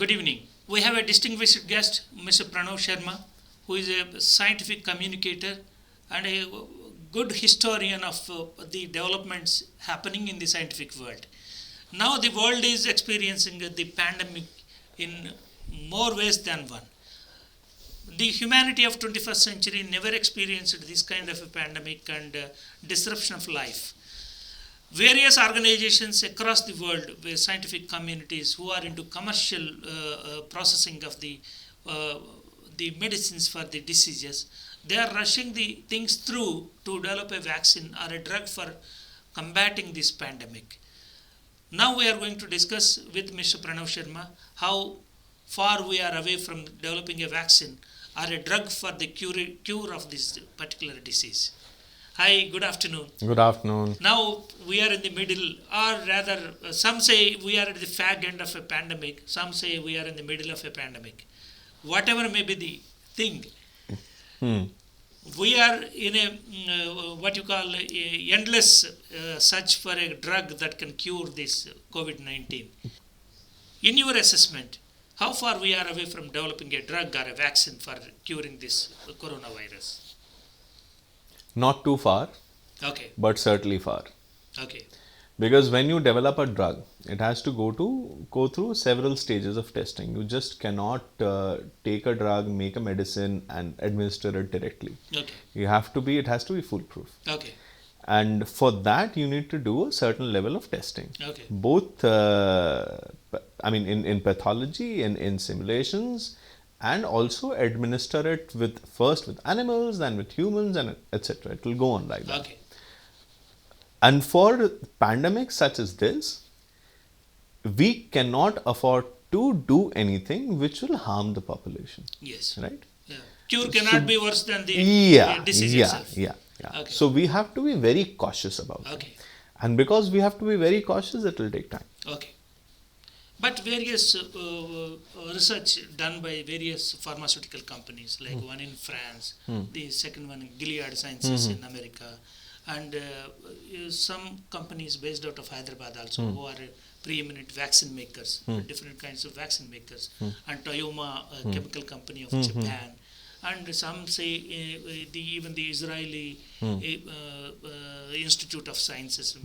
Good evening. We have a distinguished guest, Mr. Pranav Sharma, who is a scientific communicator and a good historian of the developments happening in the scientific world. Now the world is experiencing the pandemic in more ways than one. The humanity of 21st century never experienced this kind of a pandemic and disruption of life. Various organizations across the world, scientific communities who are into commercial processing of the medicines for the diseases, they are rushing the things through to develop a vaccine or a drug for combating this pandemic. Now we are going to discuss with Mr. Pranav Sharma how far we are away from developing a vaccine or a drug for the cure of this particular disease. Hi, good afternoon. Good afternoon. Now we are in the middle, or rather, some say we are at the fag end of a pandemic, some say we are in the middle of a pandemic. Whatever may be the thing, we are in a what you call a endless search for a drug that can cure this COVID-19. In your assessment, how far we are away from developing a drug or a vaccine for curing this coronavirus? Not too far, Okay, but certainly far. okay, Because when you develop a drug, it has to go through several stages of testing. You just cannot take a drug, make a medicine, and administer it directly. okay, It has to be foolproof. okay, And for that, you need to do a certain level of testing. okay, Both, in pathology, in simulations, and also administer it first with animals, then with humans, and etc. It will go on like that. okay, And for pandemics such as this, we cannot afford to do anything which will harm the population, yes. right? Yeah. Cure cannot be worse than the disease itself. Yeah. Okay. So we have to be very cautious about it. Okay, And because we have to be very cautious, it will take time. okay. But various research done by various pharmaceutical companies, like one in France, the second one in Gilead Sciences in America, and some companies based out of Hyderabad also who are preeminent vaccine makers, different kinds of vaccine makers, and Toyoma, a chemical company of Japan, and some say even the Israeli Institute of Sciences,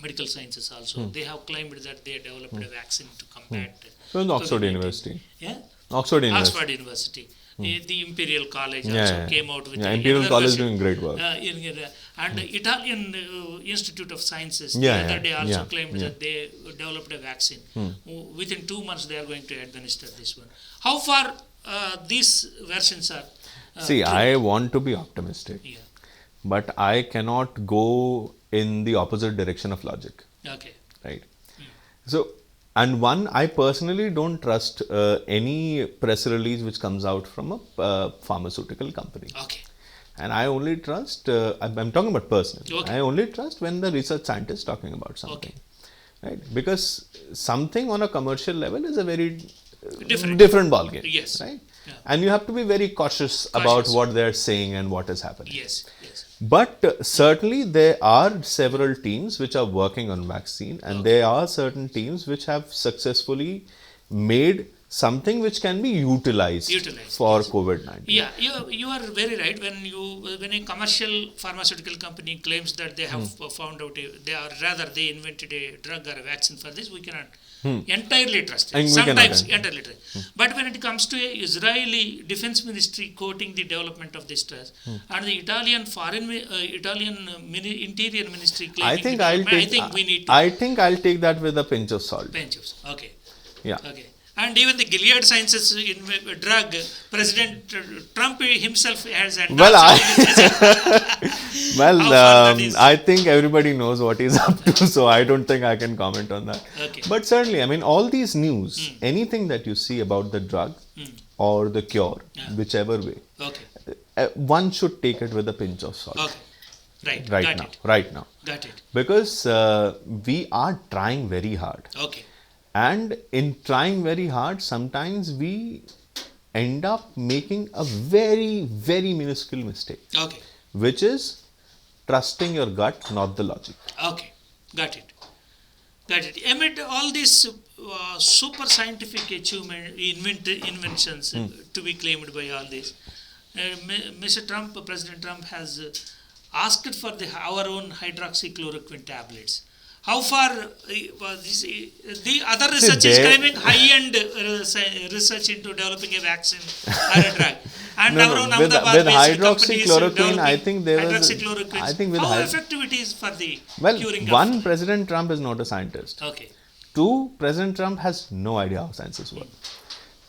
Medical Sciences also, they have claimed that they developed a vaccine to combat. So in Oxford COVID-19. University. Yeah, Oxford University. Oxford University. The Imperial College Yeah, also yeah. came out with Imperial another College version. doing great work. And Italian Institute of Sciences the Yeah, other day also yeah, claimed yeah. that they developed a vaccine. Within 2 months they are going to administer this one. How far these versions are? See, true? I want to be optimistic, Yeah. but I cannot go in the opposite direction of logic, Okay. right? So, and I personally don't trust any press release which comes out from a pharmaceutical company. Okay. And I only trust, I'm talking about personally, Okay. I only trust when the research scientist is talking about something, right? Because something on a commercial level is a very different ballgame, Yes. right? Yeah. And you have to be very cautious about what they're saying and what is happening. Yes. Yes. But certainly there are several teams which are working on vaccine, and there are certain teams which have successfully made something which can be utilized for COVID-19. Yeah, you are very right. When a commercial pharmaceutical company claims that they have found out, they invented a drug or a vaccine for this, we cannot entirely trust And it. we Sometimes cannot. entirely trust. But when it comes to a Israeli defense ministry quoting the development of this drug, and the Italian interior ministry claiming I think the I'll development, take. I think we need to I think I'll take that with a pinch of salt. bench of. Okay. Yeah. Okay. And even the Gilead Sciences drug, President Trump himself has Well, that is. I think everybody knows what he's up to, so I don't think I can comment on that. Okay. But certainly, I mean, all these news, anything that you see about the drug or the cure, whichever way, Okay. one should take it with a pinch of salt. Okay. Right. Right Got now, it. right now, Got it. because we are trying very hard. Okay. And in trying very hard, sometimes we end up making a very, very minuscule mistake, Okay. which is trusting your gut, not the logic. Okay. Got it. Got it. Amid all these super scientific inventions to be claimed by all this, Mr. Trump, President Trump has asked for our own hydroxychloroquine tablets. How far the other research is claiming high-end research into developing a vaccine or a drug, and our own with hydroxychloroquine, I think there was. I think how effective it is for the curing one, of President Trump is not a scientist. Okay. 2, President Trump has no idea how sciences work.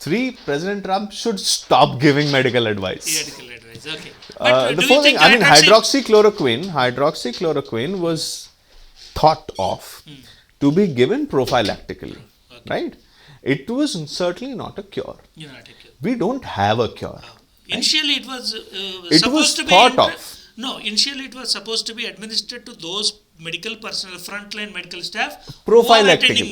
3, President Trump should stop giving medical advice. Medical advice, okay. The fourth thing, I mean, hydroxychloroquine was thought of to be given prophylactically, right? It was certainly not a cure. We don't have a cure. Initially, it was initially it was supposed to be administered to those medical personnel, frontline medical staff, prophylactically.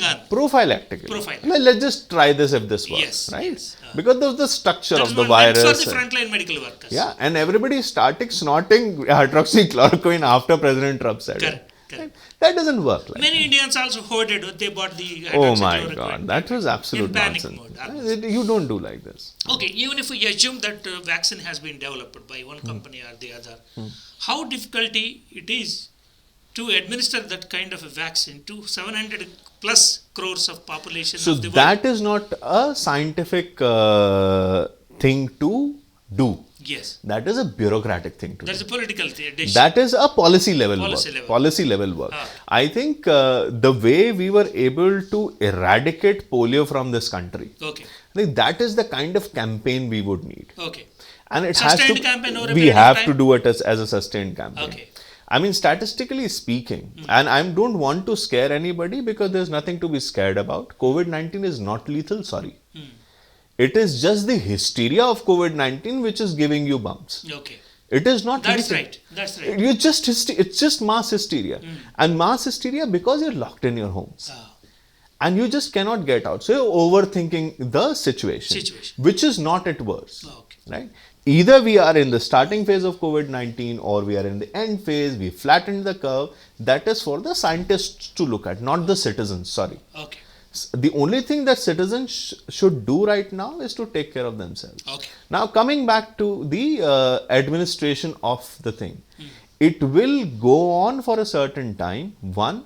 Well, let's just try this if this works, right? Yes. Because of the structure of the virus. For the frontline medical workers. Yeah, and everybody started snorting hydroxychloroquine after President Trump said it. Correct. That doesn't work like Many Indians also hoarded. They bought the oh my God, that was absolute nonsense. Mode. You don't do like this. Okay, even if we assume that vaccine has been developed by one company or the other, how difficult it is to administer that kind of a vaccine to 700 plus crores of population of the world? So that is not a scientific thing to do. Yes. That is a bureaucratic thing to do. That's a political decision. That is a policy level work. I think the way we were able to eradicate polio from this country, I think that is the kind of campaign we would need. Okay. And it sustained has to, campaign over a we period have of to time? do it as a sustained campaign. Okay. I mean, statistically speaking, and I don't want to scare anybody because there's nothing to be scared about. COVID-19 is not lethal, sorry. It is just the hysteria of COVID-19 which is giving you bumps. Okay. It is not That's lethal. right. That's right. It's just mass hysteria. And mass hysteria because you're locked in your homes. And you just cannot get out. So you're overthinking the situation. Which is not at worst. Okay. Right? Either we are in the starting phase of COVID-19 or we are in the end phase, we flattened the curve. That is for the scientists to look at, not the citizens, sorry. Okay. The only thing that citizens should do right now is to take care of themselves. Okay. Now coming back to the administration of the thing, it will go on for a certain time. 1,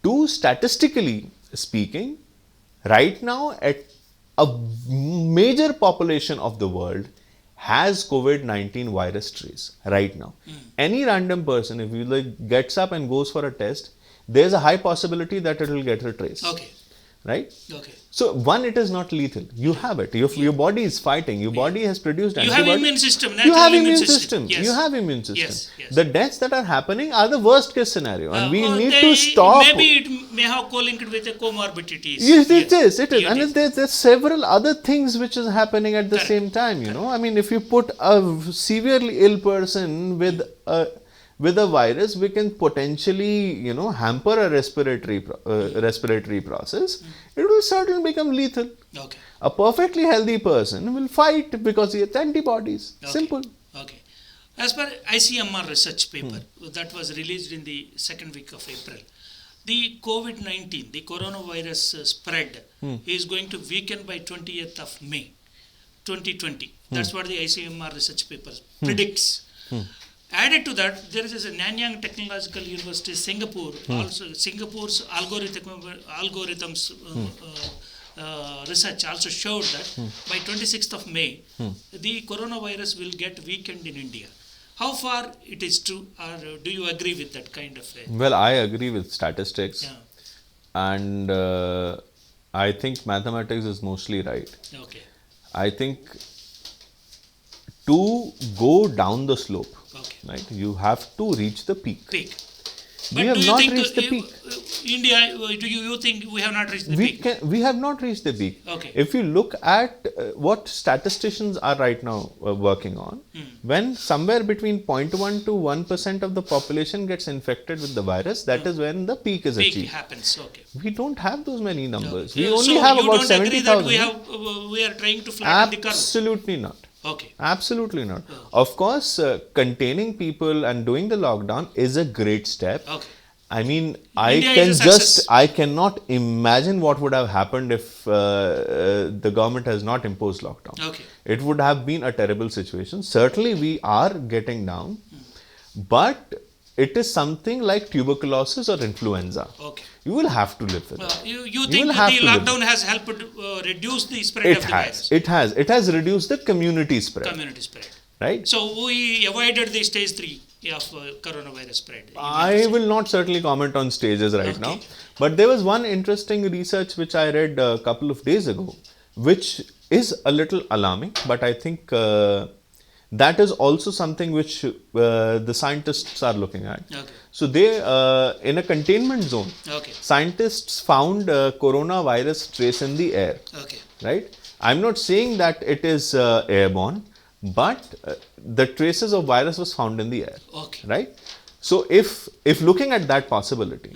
2, statistically speaking, right now at a major population of the world has COVID-19 virus trace right now. Any random person, if you gets up and goes for a test, there's a high possibility that it will get a trace. Okay. Right? Okay. So, 1, it is not lethal. You have it. Your body is fighting. Your body has produced antibodies. You have immune system. You have immune system. Yes. You have immune system. Yes. The deaths that are happening are the worst case scenario. And we need to stop. Maybe it may have co-linked with the comorbidities. Yes, it is. And there's several other things which is happening at the same time, you know. I mean, if you put a severely ill person with a virus, we can potentially, you know, hamper a respiratory process. It will certainly become lethal. Okay. A perfectly healthy person will fight because he has antibodies. Okay. Simple. Okay. As per ICMR research paper that was released in the second week of April, the COVID-19, the coronavirus spread is going to weaken by 20th of May 2020. That's what the ICMR research paper predicts. Added to that, there is a Nanyang Technological University, Singapore. Also, Singapore's algorithms research also showed that by 26th of May, the coronavirus will get weakened in India. How far it is true, or do you agree with that kind of? Well, I agree with statistics, and I think mathematics is mostly right. Okay. I think to go down the slope. Right, you have to reach the peak. But we have not reached the peak. India, do you think we have not reached the peak? We have not reached the peak. Okay. If you look at what statisticians are right now working on, when somewhere between 0.1 to 1% of the population gets infected with the virus, that is when the peak is achieved. Peak happens. Okay. We don't have those many numbers. Okay. We only have about 70,000. We are trying to flatten the curve. Absolutely not. Okay. Absolutely not. Of course, containing people and doing the lockdown is a great step. Okay. I mean, India is a success. I cannot imagine what would have happened if the government has not imposed lockdown. Okay. It would have been a terrible situation. Certainly, we are getting down, but it is something like tuberculosis or influenza. Okay. You will have to live with it. You think will that have the to live lockdown has helped reduce the spread It of the has. virus? It has. It has reduced the community spread. Community spread. Right? So we avoided the stage 3 of coronavirus spread. I will not certainly comment on stages right now. But there was one interesting research which I read a couple of days ago, which is a little alarming, but I think that is also something which the scientists are looking at. Okay. So they, in a containment zone, Okay. scientists found coronavirus trace in the air. Okay. Right? I'm not saying that it is airborne, but the traces of virus was found in the air. Okay. Right? So if looking at that possibility,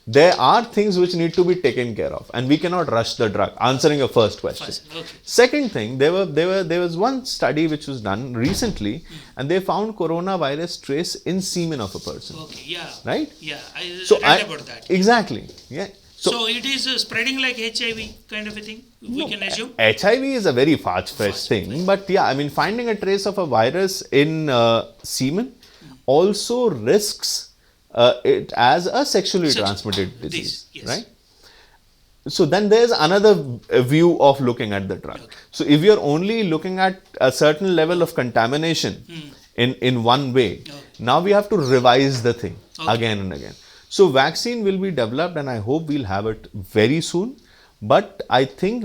there are things which need to be taken care of, and we cannot rush the drug. Answering your first question. Okay. Second thing, there was one study which was done recently, and they found coronavirus trace in semen of a person. Okay. Yeah. Right? Yeah. I So read about that. Exactly. Yeah. So it is spreading like HIV kind of a thing, we can assume? HIV is a very far-fetched thing, but yeah, I mean, finding a trace of a virus in semen also risks it as a sexually transmitted disease, yes. right? So then there's another view of looking at the drug. Okay. So if you're only looking at a certain level of contamination in one way, now we have to revise the thing again and again. So vaccine will be developed, and I hope we'll have it very soon. But I think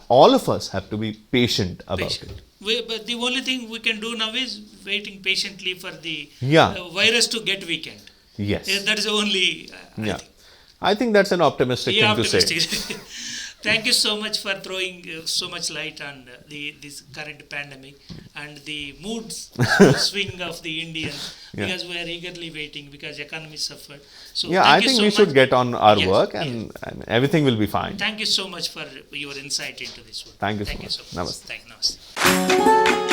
all of us have to be patient about it. But the only thing we can do now is waiting patiently for the virus to get weakened. Yes. That is the only. I think that's an optimistic thing to say. Thank you so much for throwing so much light on this current pandemic and the mood swing of the Indians, because we are eagerly waiting because economy suffered. So I think we should get on our work, and everything will be fine. Thank you so much for your insight into this one. Thank you so much. Namaste.